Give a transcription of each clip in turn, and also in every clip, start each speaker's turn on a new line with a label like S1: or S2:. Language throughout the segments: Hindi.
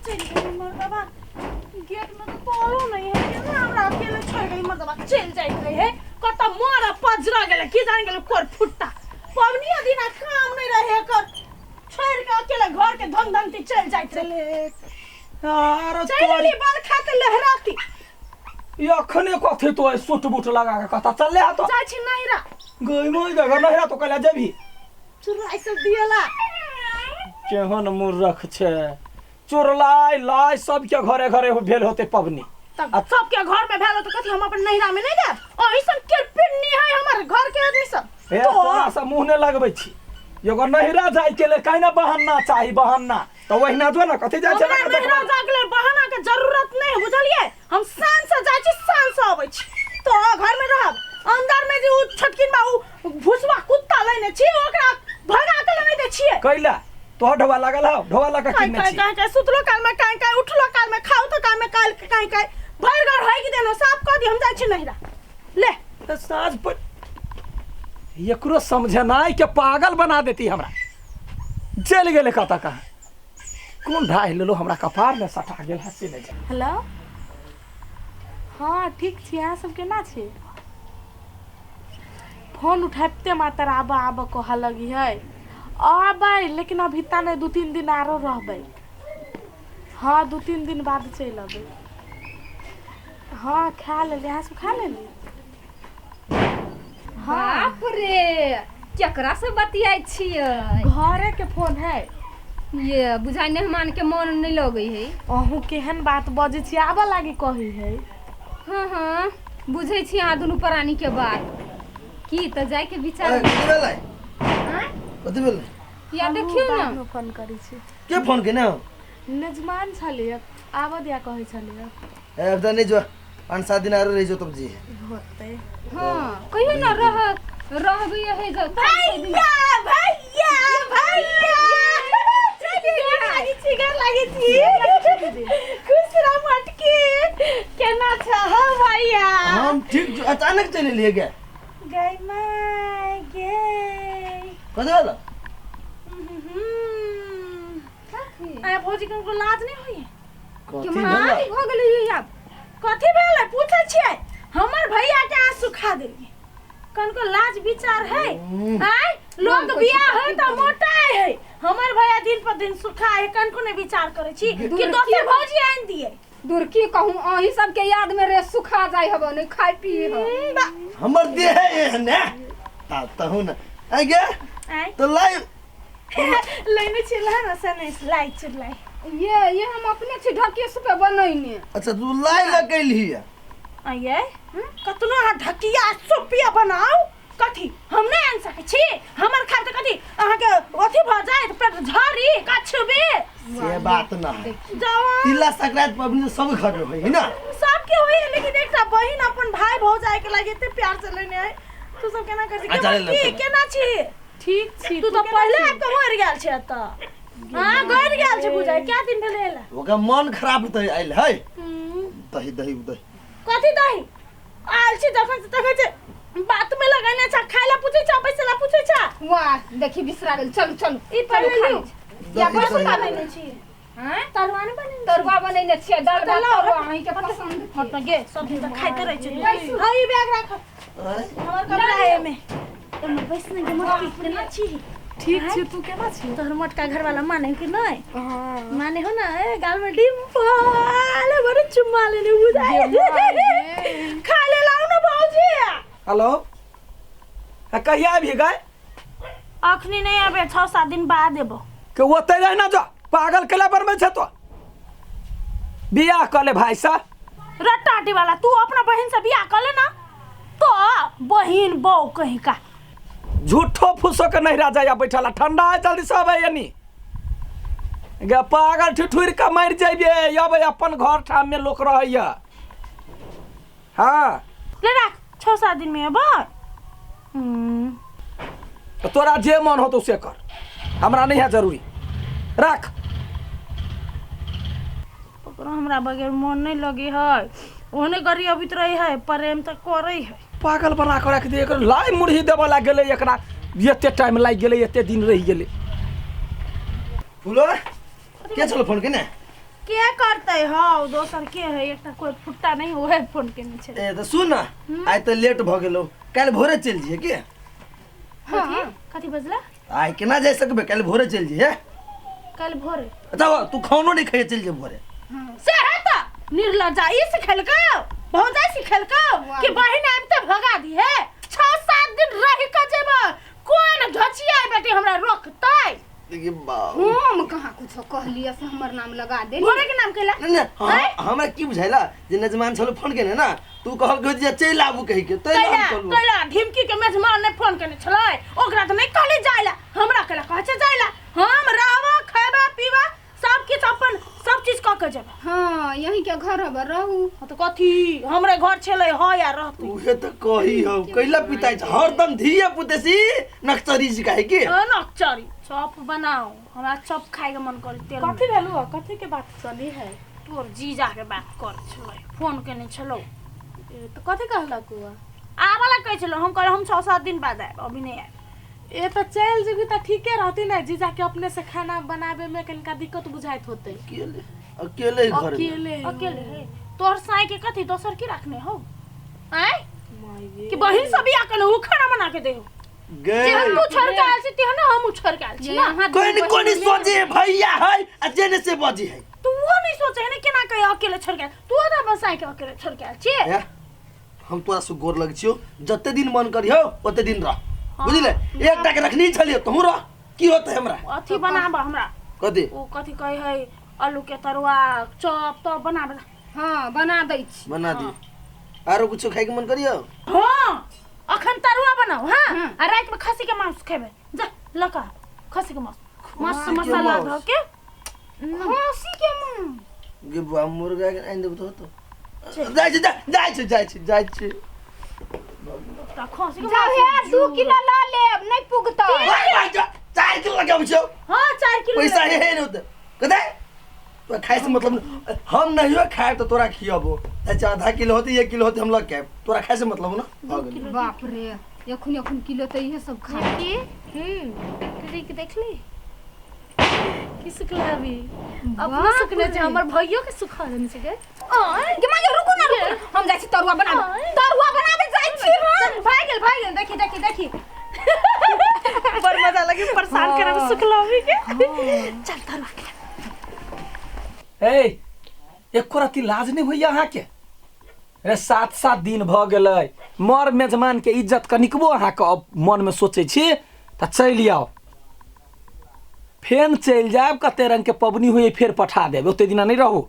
S1: चल गई मर्दबा गेट में तो तोलो नहीं है ना हमरा अकेले छोड़ गई मर्दबा चल जाई रहे है कत मोरा पजरा गेले की जान गेले कोर फुट्टा पवनी दिन काम नहीं रहे कर छोड़ के अकेले घर के धन धन ती चल जाई चले
S2: यार
S1: चली बाल खाते लहराती
S2: यखने कथे तो सूट बूट लगा के कथा चल ले तो
S1: जाई छी नहिरा
S2: गई मोई घर नहिरा तो कला जेबी
S1: चुराई सब दियला
S2: केहन मूर्ख छे चोरलाई लाई सब के घरे घरे भेल होते पवनी
S1: तब सबके घर में भेल तो कथी हम अपन नहिरा में नहीं जाब ओइसन के पिन्नी है हमर घर के आदमी सब
S2: ए तोरा से मुंह ने लगबै छी एगो नहिरा जाय के ले काइना बहाना चाही बहाना तो वहिना जो ना कथी जाय छै
S1: नहिरा जा के ले बहाना के जरूरत नहीं बुझलिए हम शान से जाय छी शान से आबै छी तो घर में रहब अंदर में जे छटकिन बा भुसवा कुत्ता लेने छी ओकरा भगा के लेने दे छिए
S2: कैला तो ढवा लागल हो ढवा लगा किने छी
S1: काय सुतलो काल में काय उठलो काल में खाओ तो काल में काल काय भर घर होई कि देनो साफ कर दी हम जाय छी नहिरा ले
S2: तो साज पर एकरो समझे नाय के पागल बना देती हमरा चल गेले कता का कौन ढाई लेलो हमरा कपार में सटा गेल हंसी ले जा
S1: हेलो हां ठीक छी अहाँ सब केना छी फोन उठाते मात्र आबा कह लगी है आबै लेकिन अभी ता नहीं 2-3 दिन आरो रहबै हाँ 2-3 दिन बाद चल अबै हाँ खा ले यहाँ से खा ले
S3: बाप रे केकरा से बतियाई छियै
S1: घरे के फोन है
S3: ये बुझाइ मेहमान के मन नहीं लगे है
S1: अहू केहन बात बजे छी आबा लागी कही है
S3: हाँ हाँ बुझे छी अहाँ दुनू प्राणी के बात की तो जाय के विचार
S4: कथि भेलै
S3: या देखियो ना
S1: फोन करी छी
S4: के फोन केने
S1: नजमान छलिए आबा दिया कहे छलिए
S4: ए अब नहीं जो 5-7 दिन आरो रह जो तब जी
S1: होते
S3: हाँ कहियो ना रहबे है जो
S1: भैया लागी छी खुश रह मटकी केना छ हो भैया
S4: हम ठीक अचानक चले लिए गए
S1: गई माय गई
S4: कथि होला
S1: आ भौजी को लाज नहीं होई
S3: के
S4: कथि
S3: मां
S4: होला
S3: हो गेलै यार
S1: कथी भेलै पूछै छियै हमर भैया के आंसू खा देलिए कनको लाज विचार है आय लोग बियाह है त मोटाए है हमर भैया दिन पर दिन सुखा है कनको ने विचार करे छी कि दोसर भौजी आन दिए
S3: दूर की कहूं अही सब के याद में रे सुखा जाय हबो नहीं खाई पिए हो
S4: हमर देह है एहने तहु न आ गे
S1: आय
S4: तो लाई
S1: लेने छिला ना सने लाई चिल्लाई
S3: ये हम अपने से ढकिए से पे बनैने
S4: अच्छा तू लाई लगैली है
S1: आये कतनो हा ढकिया सोपिया बनाओ कथी हम नहीं आन सके छी हमर खाए त कथी अहाँ के अथी भ जाए त पेट झरी कछबे
S4: से बात ना है
S1: जवान
S4: तिला संक्रांति पबनी सब घर में होई है ना
S1: सबके होई है लेकिन एकटा बहिन अपन भाई भौजाई के लागि एते प्यार से लेने है तू सब केना कर छी केना छी ठीक छी तू तो पहले आब के मर गेल छ त हां गड़ गेल छ बुझाई क्या दिन भेले एला
S4: ओका मन खराब त आइल है दही दही दही
S1: कथी दही आल छी जखन से तखन से बात में लगाने छ खाइला पूछै छ पैसा ला पूछै छ
S3: वाह देखी बिसरा गेल चल चल
S1: ई पहले या
S4: दही
S1: बस
S4: दही।
S1: बनेने छी
S3: हैं
S1: तरवाने बनेने
S3: तरुआ बनैने छियै दर दर
S1: लाओ,
S3: तरुआ अहीं के पसंद
S1: हट गे सब दिन त खाइते रहै छै हई बैग राख हमर कपड़ा है में तुम बैसने के मत केना छी ठीक छी तू केना छी तोहर मोटका घर वाला माने कि नहीं हां माने हो ना ए गाल में डिम्पल बड़े चुम्मा लेने बुझाए खा ले लाओ ना भौजी
S2: हेलो कहिया भी गए
S1: अखनी नहीं आबे 6-7 दिन बाद देबो
S2: के ओते रह ना जा पागल केला पर में छ तो बियाह कले भाई सा
S1: रट्टाटी वाला तू अपना बहन से बियाह कर ले ना तो बहन बहू कहीं का
S2: झूठो फुसो के नहीं राजा या बैठला ठंडा है जल्दी सब है यानी गे पागल ठिठुर के मर जाइबे अब अपन घर ठाम में लोग रहैया हाँ
S1: ले रख 6-7 दिन में अब
S2: तो तोरा जे मन हो तो उसे कर हमरा नहीं है जरूरी रख
S1: ओकरा हमरा बगैर मन नहीं लगे है ओने गरी अभी तो रही है प्रेम तो करे है
S2: पागल बना के रख दे लाई मुरही देबे लाग गेले एकरा एते टाइम लाग गेले एते दिन रह गेले
S4: फुलो के चलो फोन केने
S1: के करते हो दोसर के है एकटा कोई फुट्टा नहीं होए फोन केने छै
S4: ए तो सुन ना आइ तो लेट भ गेलो काल भोरे चल जिए के
S1: हां कथि बजला
S4: आइ केना जाय सकबे काल भोरे चल जिए
S1: कल भोरे
S4: बताओ तू खानो नहीं खाए चल जे भोरे
S1: से है त निर्लज्जा ई सिखल का भौजाई सिखल का कि बहिन आब त भगा दी है 6-7 दिन रह के जेब कोन झचिया बेटी हमरा रोकतै
S4: देखिए बाप
S3: हम कहाँ कुछ कहलिए से हमर नाम लगा दे
S1: भोरे के नाम केला
S4: नहीं हमरा की बुझाइला जे नजमान छलो फोन केने ना तू कहल के जे चल आबू कहि के तै हम कहलू
S1: कैला ढिमकी के मेजमान ने फोन केने छलै ओकरा त नहीं कहले जाइला हमरा केला कहै छै जाइला हम रहबा खैबा पीबा सब किछ अपन सब चीज क के जेबा
S3: हाँ यही के घर अब रहू
S1: त कथी हमरे घर छलै ह या रहतै
S4: उहे त कही हो कैला पिताई छ हरदम धिया पुतेसी नक्चरी सिकाए के
S1: नक्चरी चॉप बनाओ हमरा चॉप खाए के मन कर तेल
S5: कथी भेलु कथी के बात चली है
S1: तोर जीजा के बात कर छलै फोन केने छलो
S5: तो कथी कहलक हुआ
S1: आवाला कहै छलो हम कहले हम 6-7 दिन बाद आएब अभी नहीं आएब
S5: ए तो चल जेबी त ठीके रहती ना जीजा के अपने से खाना बनावे में कनिका दिक्कत बुझाइत होते
S4: अकेले अकेले घर में
S1: अकेले है तोर साई के कथी दोसर की रखने हो हैं
S5: माये
S1: कि बहिन सब या कने उ खाना बना के देहो
S4: गए
S1: जे हम छोड़ के आल छी ते ना हम छोड़ के आल छी ना
S4: कोई सोचे भैया है आ जेने से बजी है
S1: तू वो नहीं सोचे है ना केना कहे अकेले छोड़ के तू तो बसाई के अकेले छोड़ के आल छी
S4: ए, हम तोरा से गोर लग छियो जते दिन मन करियो ओते दिन रह बुझले एकटा के रखनी छलियो तू रह की होते हमरा
S1: अथी बनाबा हमरा
S4: कथी
S1: ओ कथी कहे है आलू के तरुआ चॉप तो बनाबा
S3: हाँ बना दै छी
S4: बना दी आरो कुछ खाए के मन करियो
S1: हां अखन तरुआ बनाओ हां आ रात में खस्सी के मांस खेबे जा लका खस्सी के मांस मस्त मसाला ध के
S3: खस्सी के मांस
S4: गे बुआ मुर्गा के आइन देबो तो जाय छै
S1: ता खस्सी के
S3: जाओ
S1: मांस
S3: हे 2 किलो ला लेब नहीं पुगतो
S4: 4 किलो लगाबो छौ
S1: हां 4 किलो
S4: पैसा है न त कदे तो खाए से मतलब हम नहीं हो खाए तो तोरा खियाबो अच्छा आधा किलो होती 1 किलो होती हम लग के तोरा खाए से मतलब ना
S3: बाप रे एखन किलो तो ये सब खा
S1: की करी के देख ली की सुखला अभी अपना सुखने से हमर भइयो के सुखा देने से के
S3: के मां रुकू ना रुकू हम जाई छी तरुआ बनाबे जाई छी हम
S1: भाग गेल देखी बड़ मजा लगी परेशान करे में सुखला अभी के चल तरुआ के
S2: ए एको रती लाज नहीं होइया अहाँ के रे 7-7 दिन भ गेलै मर मेजमान के इज्जत कनिकबो अहाँ के अब मन में सोचे छी त चल आओ फेन चल जाब कते रंग के पबनी हुई फिर पठा देब ओते दिना नहीं रहू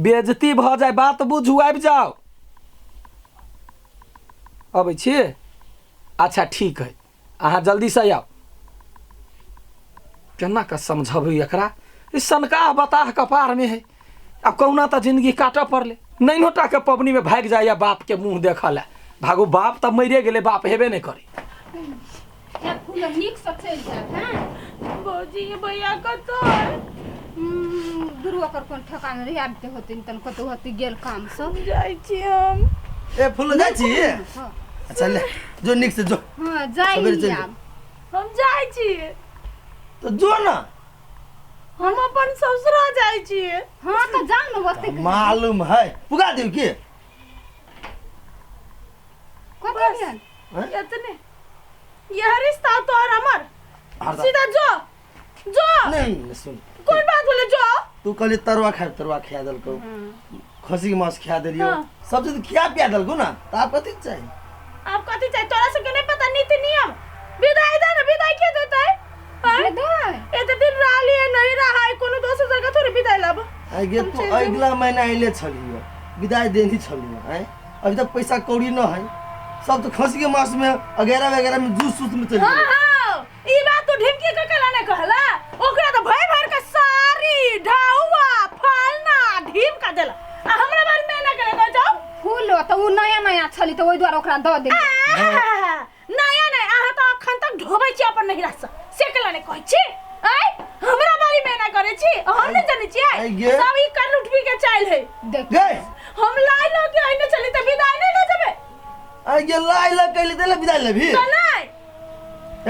S2: बेइज्जती भ जाए बात बुझू आबि जाओ अबै छी अच्छा ठीक है अहाँ जल्दी से आओ केना के समझबै एकरा ई सनका बताह कपार में है अब कहुना तो जिंदगी काट पड़ले नहीं नोटा के पबनी में भाग जाए बाप के मुंह देखल है भागो बाप तब मरे गेले बाप हेबे नहीं करे
S3: एक फूल नीक से चल जात हां
S1: भौजी के भैया का तो
S3: दुरुआ कर कोन ठकान रे आबते होतिन तन कतो होती गेल काम सब
S1: जाई छी हम
S4: ए फूल जाय छी
S3: हां
S4: अच्छा ले जो निक से जो
S3: हां
S4: सवेरे
S3: जाई
S4: चल
S3: आब
S1: हम जाई छी
S4: तो जो ना
S1: हम अपन ससुरा जाई छी
S3: हां तो जान न वस्ते
S4: मालूम है पुगा दियो की
S3: कथि भेल
S1: इतने यह रिश्ता तो और हमर
S4: हरदा
S1: सीधा जो
S4: नहीं सुन
S1: कोई बात बोले जो
S4: तू कहली तरुआ खिया दल को खसी के मांस खिया दिलियो
S1: हाँ।
S4: सब चीज खिया पिया दल को ना तो आप कथि चाहिए
S1: आप कथी चाहिए तोरा से नहीं पता नीति नियम विदाई दे ना विदाई के देता है
S3: विदाई
S1: एते दिन राली नहीं रहा है कोनो दोसर जगह थोड़ी विदाई लब
S4: आगे तो अगला महीना आइले छलियो विदाई देनी छलियो हैं अभी तक पैसा कौड़ी न है सब तो खसी के मांस में वगैरह में जूस में चल
S1: हां हां ई बात तो ढिमकी के कला ने कहला ओकरा तो भय भर के सारी ढाउआ फलना ढीम का देला आ हमरा बारे में ना करे तो जाओ
S3: फूल तो उ नया छली तो ओइ द्वारा ओकरा द दे
S1: नया नहीं आहा तो अखन तक ढोबै छी अपन नहीं रास से कला ने कहै छी आई हमरा बारे में ना करे छी हम नहीं जाने छी सब ई कर लुटवी के चाइल है
S3: देख
S4: गए
S1: हम लाई लो के आइने चली त विदाई नहीं ले जाबे
S4: आगे लाई ला कहली देले विदाई लेबी
S1: तो नहीं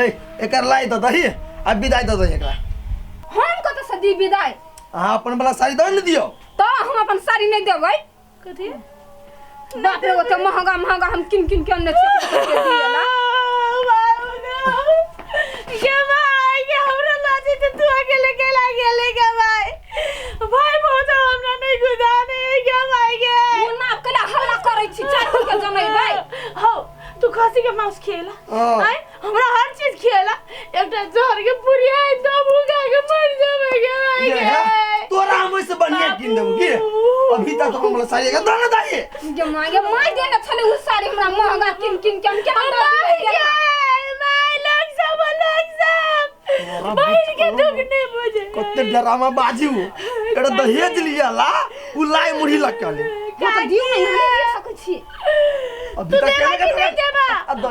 S4: ए एकर लाई तो दही आ विदाई तो दही एकरा
S3: हम कत से दी विदाई
S4: अहाँ अपन वाला साड़ी दे न दियो।
S3: तो हम अपन साड़ी नहीं देबै।
S1: कथी
S3: बाप रे ओते महंगा महंगा हम किन किन के अन्ने से दियला।
S1: के भाई के हमरा लाजी त तू अकेले केला गेले के भाई बहुत हमरा नहीं गुदाने के भाई के
S3: तू ना कला हल्ला करै छी चाची के जमैबै।
S1: हो तू खसी के मांस खेला आय हमरा हर चीज खेला एकटा जहर के पूरी है तो भूखा के मर जाबे के भाई के
S4: तोरा हम से बढ़िया किन देब की। अभी तक तो हमरा साड़ी के दाना दाए
S3: जे माय देने छले उ साड़ी हमरा महंगा किन किन के हम केना दे
S1: भाई के दुख नहीं बुझे
S4: कते ड्रामा बाजी हो। एटा दहेज लिया ला उ लाई मुड़ी लटकले।
S3: वो तो दियो नहीं दे सकै छी।
S4: अभी तक
S1: के देबा हम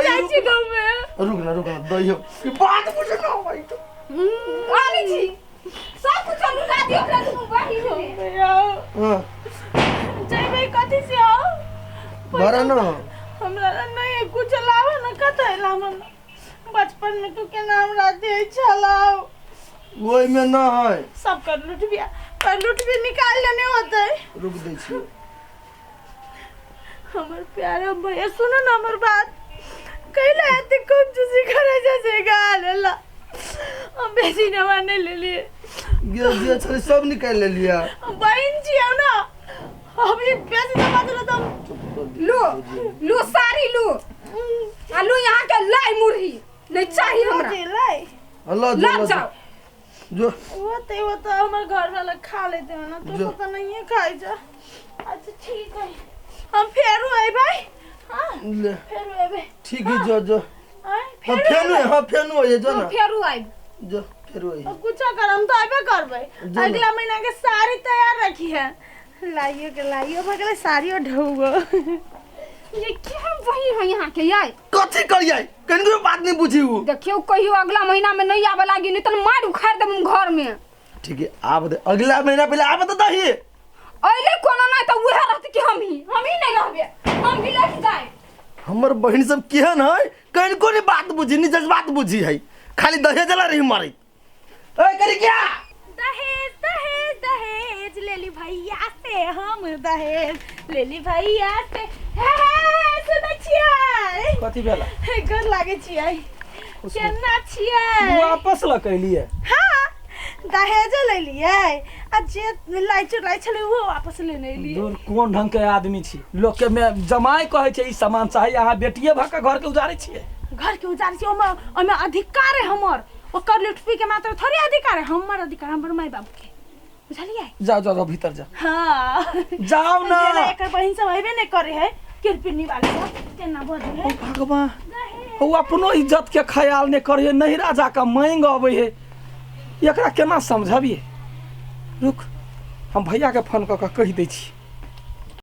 S1: जाई छी गांव में।
S4: रुक ना दहियो बात पूछ ना भाई तो
S3: आनी छी सब कुछ हम लुटा दियो हमरा तुम बाही हो।
S4: हां
S1: जइबे कथि से हो
S4: भरा न
S1: हमरा नहीं कुछ लाव न कतै लावन बचपन में तू के नाम राते चलाओ
S4: ओइ में ना है
S1: सब कर लूट भी निकाल लेने होते।
S4: रुक दे छी
S1: हमर प्यारे भैया सुनो ना हमर बात कहला है कौन चीज करे जैसे गालेला हम बेसी न माने ले लिए
S4: गे छले सब निकाल ले लिया।
S1: बहन जी हो ना अभी बेसी न बात तो
S3: लो साड़ी लो आलू यहाँ के लाई मुरही नहीं चाहिए हमरा।
S1: लाई
S4: अल्लाह
S3: लग जाओ
S4: जो
S1: वो तो हमारे घर वाला खा लेते हैं ना तो पता नहीं है खाई जा। अच्छा ठीक है हम फेरू आए भाई। हाँ
S4: ले
S1: फेरू आए भाई
S4: ठीक है जो
S1: आए
S4: हां फेनु ये जो ना
S3: फेरू आई
S4: जो फेरू ये
S1: कुछ कर हम तो आबे करबे अगला महीना के साड़ी तैयार रखी है लाइयो भगले साड़ी और ढौगो
S3: ये क्या वही है यहाँ के यार
S4: कथि करियै कनिको बात नहीं बुझियो।
S3: देखियो कहियो अगला महीना में नहीं आवे लागी नहीं तो मार उखाड़ देब घर में।
S4: ठीक है आब दे अगला महीना पहले आब त दही
S3: अइले कोनो ना तो उहे रहत कि हम ही नहीं रहबे हम भी लट जाए।
S4: हमर बहन सब केहन है कनिको नहीं बात बुझी नहीं जज्बात बुझी है खाली दहेज ला रही मारी। ए करी क्या
S1: दहेज दहेज दहेज ले ली भैया से हम दहेज ले ली भैया से सुनै छियै
S2: कथी भेला
S1: घर लागे छियै केना छियै
S2: वापस ल कैलिए।
S1: हाँ दहेज ले लिए आ जे लाई चुराई छले वो वापस लेने लिए।
S2: दूर कोन ढंग के आदमी छी लोग के में जमाई कहे छै ई सामान चाहिए अहाँ बेटिए भक घर के उजारे छिए।
S1: घर के उजारे छी ओमे अधिकार है हमर ओकर लुटपी के मात्र थोड़ी अधिकार है हमर अधिकार हमर माय बाप के बुझलिए।
S2: जाओ भीतर जा।
S1: हाँ
S2: जाओ ना
S1: एकर बहिन सब अइबे नहीं करे है किरपिनी वाले सब केना बोले है
S2: भगवान वो अपनो इज्जत के ख्याल नहीं करे नहीं राजा का मांग आवे है एकरा केना समझबिए। रुक हम भैया के फोन क के कह दै छी।